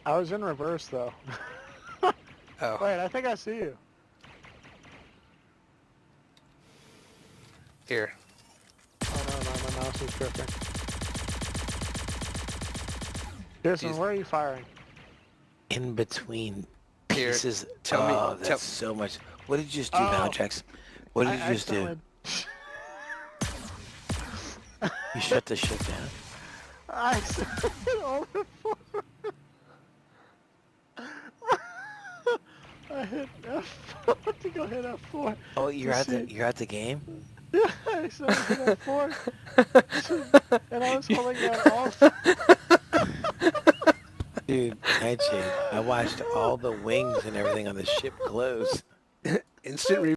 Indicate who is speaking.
Speaker 1: I was in reverse though.
Speaker 2: Oh,
Speaker 1: Wait, I think I see you.
Speaker 2: here.
Speaker 1: Oh no, my mouse is tripping. Jason,
Speaker 2: Jeez.
Speaker 1: where are you firing?
Speaker 3: In between
Speaker 2: Here.
Speaker 3: pieces.
Speaker 2: Tell me.
Speaker 3: Oh,
Speaker 2: Tell.
Speaker 3: that's so much. What did you just do,
Speaker 1: Oh,
Speaker 3: Valtrex? What did
Speaker 1: I
Speaker 3: you just do?
Speaker 1: accidentally.
Speaker 3: You shut the shit down?
Speaker 1: I accidentally all the four. I hit F4 to go hit F4.
Speaker 3: Oh,
Speaker 1: to
Speaker 3: you're at
Speaker 1: see.
Speaker 3: the game?
Speaker 1: Yeah, I accidentally hit F4. And I was holding down Alt.
Speaker 3: Dude, Nightshade, I watched all the wings and everything on the ship close.
Speaker 2: Instant